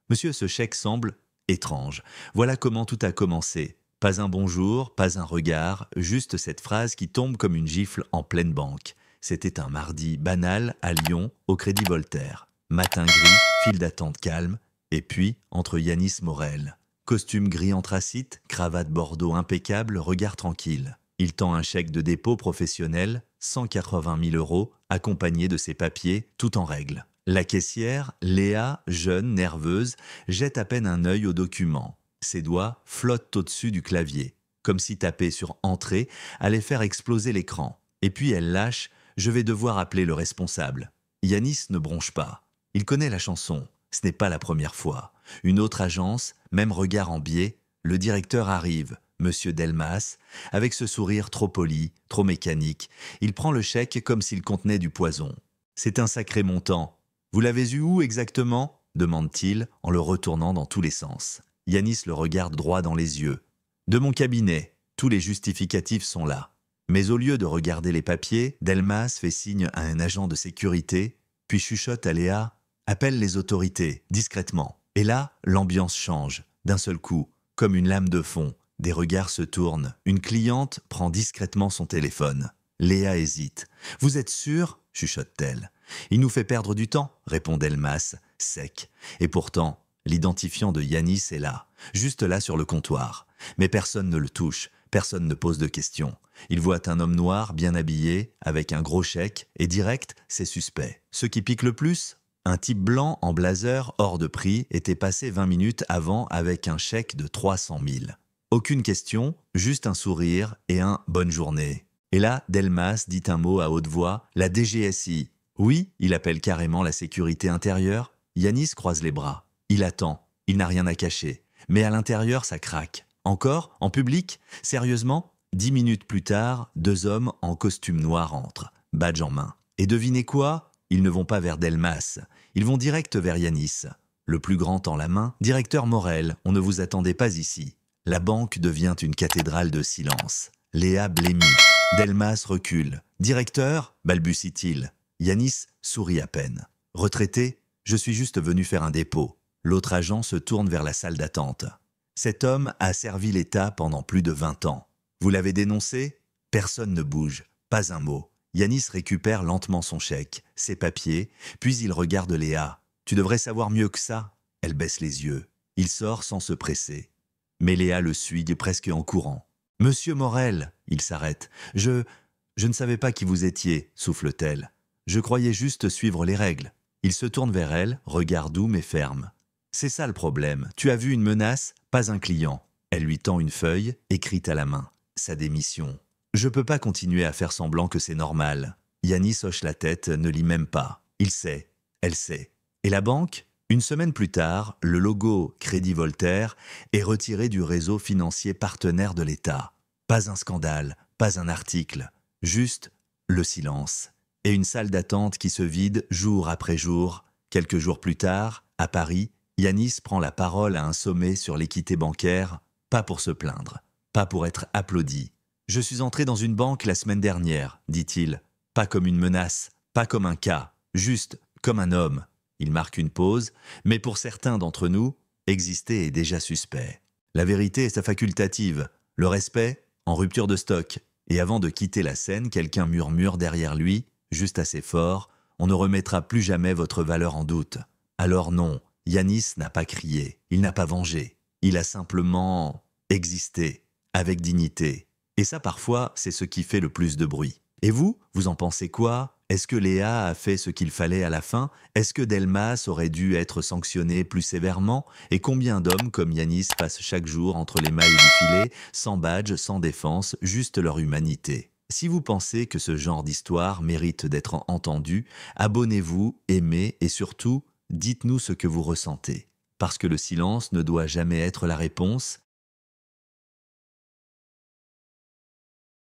Monsieur, ce chèque semble étrange. Voilà comment tout a commencé. Pas un bonjour, pas un regard, juste cette phrase qui tombe comme une gifle en pleine banque. C'était un mardi banal à Lyon, au Crédit Voltaire. Matin gris, file d'attente calme, et puis, entre Yanis Morel. Costume gris anthracite, cravate bordeaux impeccable, regard tranquille. Il tend un chèque de dépôt professionnel, 180 000 euros, accompagné de ses papiers, tout en règle. La caissière, Léa, jeune, nerveuse, jette à peine un œil au document. Ses doigts flottent au-dessus du clavier, comme si taper sur Entrée allait faire exploser l'écran. Et puis elle lâche « Je vais devoir appeler le responsable ». Yanis ne bronche pas. Il connaît la chanson. Ce n'est pas la première fois. Une autre agence, même regard en biais, le directeur arrive, Monsieur Delmas, avec ce sourire trop poli, trop mécanique. Il prend le chèque comme s'il contenait du poison. C'est un sacré montant. Vous l'avez eu où exactement demande-t-il en le retournant dans tous les sens. Yanis le regarde droit dans les yeux. De mon cabinet, tous les justificatifs sont là. Mais au lieu de regarder les papiers, Delmas fait signe à un agent de sécurité, puis chuchote à Léa « Appelle les autorités, discrètement ». Et là, l'ambiance change, d'un seul coup, comme une lame de fond. Des regards se tournent. Une cliente prend discrètement son téléphone. Léa hésite. « Vous êtes sûr ?» chuchote-t-elle. « Il nous fait perdre du temps », répond Delmas, sec. Et pourtant, l'identifiant de Yanis est là, juste là sur le comptoir. Mais personne ne le touche, personne ne pose de questions. Il voit un homme noir, bien habillé, avec un gros chèque, et direct, c'est suspect. Ce qui pique le plus ? Un type blanc en blazer hors de prix était passé 20 minutes avant avec un chèque de 300 000. Aucune question, juste un sourire et un « bonne journée ». Et là, Delmas dit un mot à haute voix, la DGSI. Oui, il appelle carrément la sécurité intérieure. Yanis croise les bras. Il attend, il n'a rien à cacher. Mais à l'intérieur, ça craque. Encore, en public, sérieusement, 10 minutes plus tard, 2 hommes en costume noir entrent, badge en main. Et devinez quoi ? Ils ne vont pas vers Delmas, ils vont direct vers Yanis. Le plus grand en la main, directeur Morel, on ne vous attendait pas ici. La banque devient une cathédrale de silence. Léa blêmit. Delmas recule. Directeur, balbutie-t-il. Yanis sourit à peine. Retraité, je suis juste venu faire un dépôt. L'autre agent se tourne vers la salle d'attente. Cet homme a servi l'État pendant plus de 20 ans. Vous l'avez dénoncé ? Personne ne bouge, pas un mot. Yanis récupère lentement son chèque, ses papiers, puis il regarde Léa. Tu devrais savoir mieux que ça. Elle baisse les yeux. Il sort sans se presser. Mais Léa le suit presque en courant. Monsieur Morel, il s'arrête. Je ne savais pas qui vous étiez, souffle-t-elle. Je croyais juste suivre les règles. Il se tourne vers elle, regard doux mais ferme. C'est ça le problème. Tu as vu une menace, pas un client. Elle lui tend une feuille, écrite à la main. Sa démission. Je peux pas continuer à faire semblant que c'est normal. Yanis hoche la tête, ne lit même pas. Il sait. Elle sait. Et la banque ? Une semaine plus tard, le logo Crédit Voltaire est retiré du réseau financier partenaire de l'État. Pas un scandale, pas un article. Juste le silence. Et une salle d'attente qui se vide jour après jour. Quelques jours plus tard, à Paris, Yanis prend la parole à un sommet sur l'équité bancaire, pas pour se plaindre, pas pour être applaudi. « Je suis entré dans une banque la semaine dernière », dit-il. « Pas comme une menace, pas comme un cas, juste comme un homme. » Il marque une pause, mais pour certains d'entre nous, exister est déjà suspect. La vérité est sa facultative, le respect en rupture de stock. Et avant de quitter la scène, quelqu'un murmure derrière lui, juste assez fort, « On ne remettra plus jamais votre valeur en doute. » Alors non, Yanis n'a pas crié, il n'a pas vengé. Il a simplement existé, avec dignité. Et ça, parfois, c'est ce qui fait le plus de bruit. Et vous, vous en pensez quoi ? Est-ce que Léa a fait ce qu'il fallait à la fin ? Est-ce que Delmas aurait dû être sanctionné plus sévèrement ? Et combien d'hommes comme Yanis passent chaque jour entre les mailles du filet, sans badge, sans défense, juste leur humanité ? Si vous pensez que ce genre d'histoire mérite d'être entendu, abonnez-vous, aimez et surtout, dites-nous ce que vous ressentez. Parce que le silence ne doit jamais être la réponse,